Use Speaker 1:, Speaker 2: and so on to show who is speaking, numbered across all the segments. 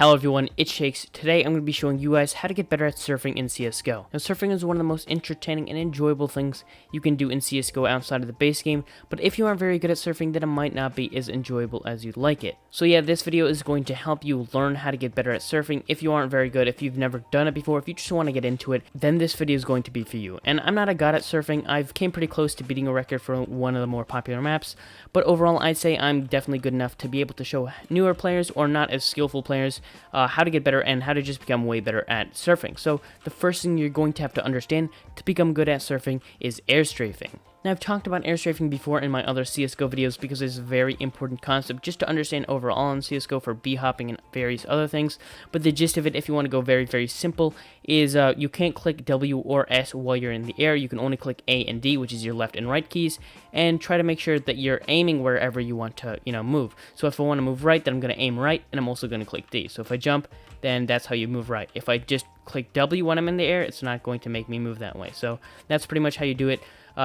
Speaker 1: Hello everyone, it's Shakes. Today I'm going to be showing you guys how to get better at surfing in CSGO. Now surfing is one of the most entertaining and enjoyable things you can do in CSGO outside of the base game, but if you aren't very good at surfing then it might not be as enjoyable as you'd like it. So yeah, this video is going to help you learn how to get better at surfing. If you aren't very good, if you've never done it before, if you just want to get into it, then this video is going to be for you. And I'm not a god at surfing. I've came pretty close to beating a record for one of the more popular maps, but overall I'd say I'm definitely good enough to be able to show newer players or not as skillful players how to get better and how to just become way better at surfing. So the first thing you're going to have to understand to become good at surfing is air strafing. Now, I've talked about air strafing before in my other CSGO videos because it's a very important concept just to understand overall in CSGO for B-hopping and various other things, but the gist of it, if you want to go very, very simple, is you can't click W or S while you're in the air. You can only click A and D, which is your left and right keys, and try to make sure that you're aiming wherever you want to, move. So if I want to move right, then I'm going to aim right, and I'm also going to click D. So if I jump, then that's how you move right. If I just click W when I'm in the air, it's not going to make me move that way. So that's pretty much how you do it.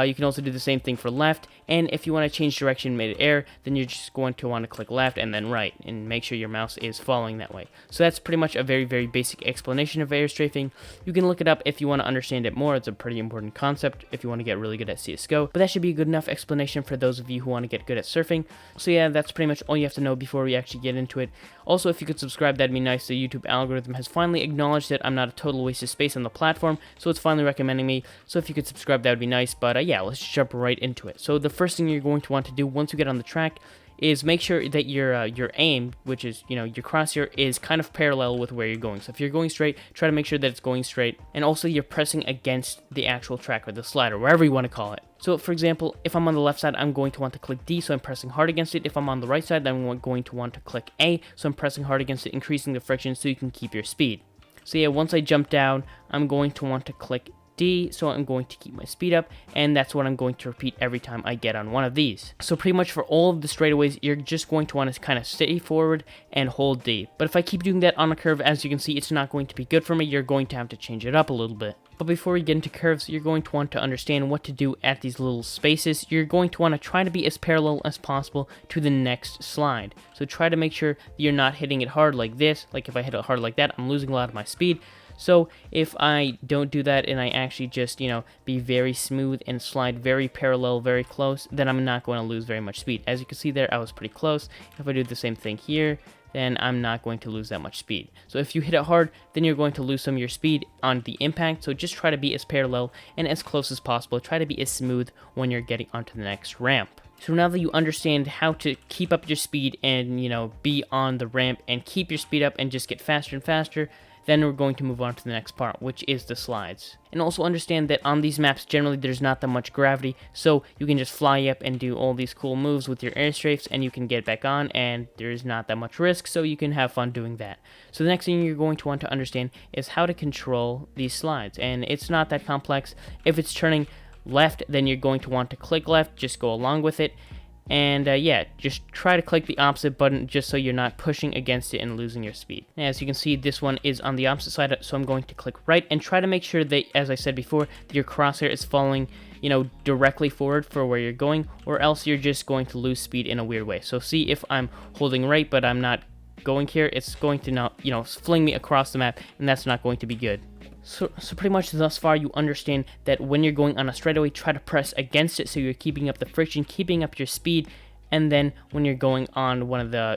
Speaker 1: You can also do the same thing for left, and if you want to change direction mid-air, then you're just going to want to click left and then right, and make sure your mouse is following that way. So that's pretty much a very, very basic explanation of air strafing. You can look it up if you want to understand it more. It's a pretty important concept if you want to get really good at CSGO, but that should be a good enough explanation for those of you who want to get good at surfing. So yeah, that's pretty much all you have to know before we actually get into it. Also, if you could subscribe, that'd be nice. The YouTube algorithm has finally acknowledged that I'm not a total waste of space on the platform, so it's finally recommending me. So if you could subscribe, that would be nice. But yeah, let's just jump right into it. So the first thing you're going to want to do once you get on the track is make sure that your aim, which is, your crosshair, is kind of parallel with where you're going. So if you're going straight, try to make sure that it's going straight, and also you're pressing against the actual track or the slider, wherever you want to call it. So for example, if I'm on the left side, I'm going to want to click D, so I'm pressing hard against it. If I'm on the right side, then I'm going to want to click A, so I'm pressing hard against it, increasing the friction so you can keep your speed. So yeah, once I jump down, I'm going to want to click D, so I'm going to keep my speed up, and that's what I'm going to repeat every time I get on one of these. So pretty much for all of the straightaways, you're just going to want to kind of stay forward and hold D. But if I keep doing that on a curve, as you can see, it's not going to be good for me. You're going to have to change it up a little bit. But before we get into curves, you're going to want to understand what to do at these little spaces. You're going to want to try to be as parallel as possible to the next slide. So try to make sure that you're not hitting it hard like this. Like if I hit it hard like that, I'm losing a lot of my speed. So if I don't do that and I actually just, be very smooth and slide very parallel, very close, then I'm not going to lose very much speed. As you can see there, I was pretty close. If I do the same thing here, then I'm not going to lose that much speed. So if you hit it hard, then you're going to lose some of your speed on the impact. So just try to be as parallel and as close as possible. Try to be as smooth when you're getting onto the next ramp. So now that you understand how to keep up your speed and, be on the ramp and keep your speed up and just get faster and faster, then we're going to move on to the next part, which is the slides. And also understand that on these maps, generally there's not that much gravity, so you can just fly up and do all these cool moves with your air strafes, and you can get back on, and there's not that much risk, so you can have fun doing that. So the next thing you're going to want to understand is how to control these slides, and it's not that complex. If it's turning left, then you're going to want to click left, just go along with it. And yeah, just try to click the opposite button just so you're not pushing against it and losing your speed. As you can see, this one is on the opposite side, so I'm going to click right and try to make sure that, as I said before, that your crosshair is following, directly forward for where you're going, or else you're just going to lose speed in a weird way. So see, if I'm holding right but I'm not going here, it's going to now, fling me across the map, and that's not going to be good. So pretty much thus far, you understand that when you're going on a straightaway, try to press against it so you're keeping up the friction, keeping up your speed, and then when you're going on one of the,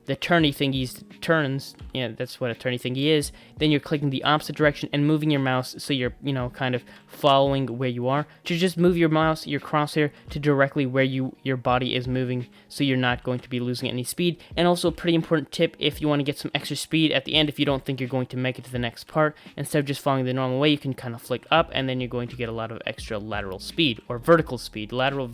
Speaker 1: the turny thingies, turns, that's what a turny thingy is, then you're clicking the opposite direction and moving your mouse so you're, kind of following where you are. To just move your mouse, your crosshair, to directly where your body is moving so you're not going to be losing any speed. And also a pretty important tip, if you want to get some extra speed at the end, if you don't think you're going to make it to the next part, instead of just following the normal way, you can kind of flick up, and then you're going to get a lot of extra lateral speed, or vertical speed. Lateral,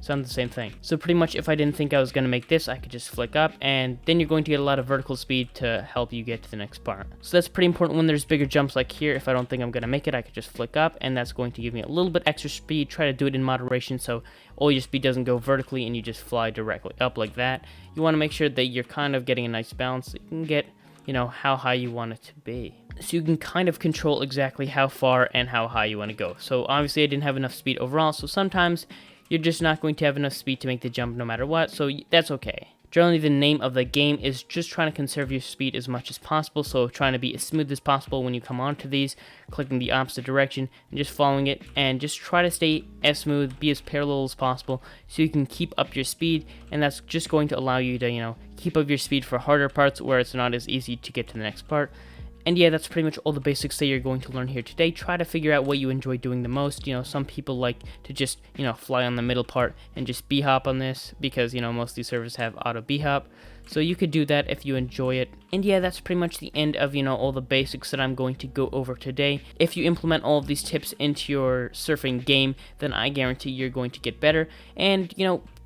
Speaker 1: sound the same thing. So pretty much if I didn't think I was going to make this, I could just flick up, and then you're going to get a lot of vertical speed to help you get to the next part. So that's pretty important when there's bigger jumps like here. If I don't think I'm going to make it, I could just flick up, and that's going to give me a little bit extra speed. Try to do it in moderation so all your speed doesn't go vertically and you just fly directly up like that. You want to make sure that you're kind of getting a nice balance so you can get, how high you want it to be. So you can kind of control exactly how far and how high you want to go. So obviously I didn't have enough speed overall, so sometimes you're just not going to have enough speed to make the jump no matter what, so that's okay. Generally, the name of the game is just trying to conserve your speed as much as possible, so trying to be as smooth as possible when you come onto these, clicking the opposite direction, and just following it, and just try to stay as smooth, be as parallel as possible, so you can keep up your speed, and that's just going to allow you to, keep up your speed for harder parts where it's not as easy to get to the next part. And yeah, that's pretty much all the basics that you're going to learn here today. Try to figure out what you enjoy doing the most. Some people like to just, fly on the middle part and just b-hop on this because, most of these servers have auto b-hop. So you could do that if you enjoy it. And yeah, that's pretty much the end of, all the basics that I'm going to go over today. If you implement all of these tips into your surfing game, then I guarantee you're going to get better. And,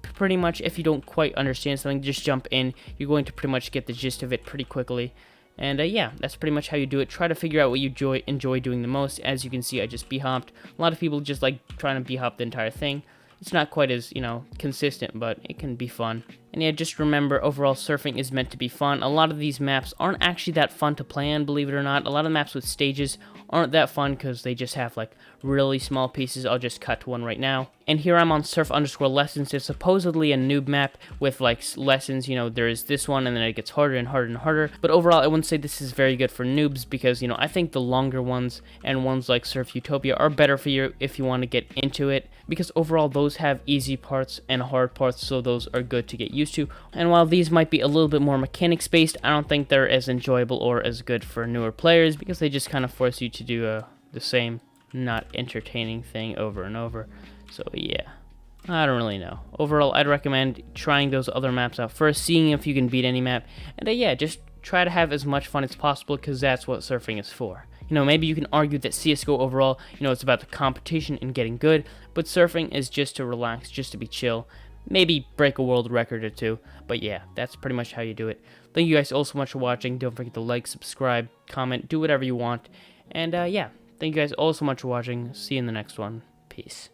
Speaker 1: pretty much if you don't quite understand something, just jump in. You're going to pretty much get the gist of it pretty quickly. And yeah, that's pretty much how you do it. Try to figure out what you enjoy doing the most. As you can see, I just b-hopped. A lot of people just like trying to b-hop the entire thing. It's not quite as, consistent, but it can be fun. And yeah, just remember, overall, surfing is meant to be fun. A lot of these maps aren't actually that fun to play on, believe it or not. A lot of maps with stages aren't that fun because they just have, like, really small pieces. I'll just cut to one right now. And here I'm on surf_lessons. It's supposedly a noob map with, like, lessons. There is this one, and then it gets harder and harder and harder. But overall, I wouldn't say this is very good for noobs because, I think the longer ones and ones like Surf Utopia are better for you if you want to get into it. Because overall, those have easy parts and hard parts, so those are good to get used to. And while these might be a little bit more mechanics based, I don't think they're as enjoyable or as good for newer players because they just kind of force you to do the same not entertaining thing over and over. So yeah, I don't really know. Overall, I'd recommend trying those other maps out first, seeing if you can beat any map, and yeah, just try to have as much fun as possible because that's what surfing is for. Maybe you can argue that CSGO overall, it's about the competition and getting good, but surfing is just to relax, just to be chill. Maybe break a world record or two, but yeah, that's pretty much how you do it. Thank you guys all so much for watching. Don't forget to like, subscribe, comment, do whatever you want. And yeah, thank you guys all so much for watching. See you in the next one. Peace.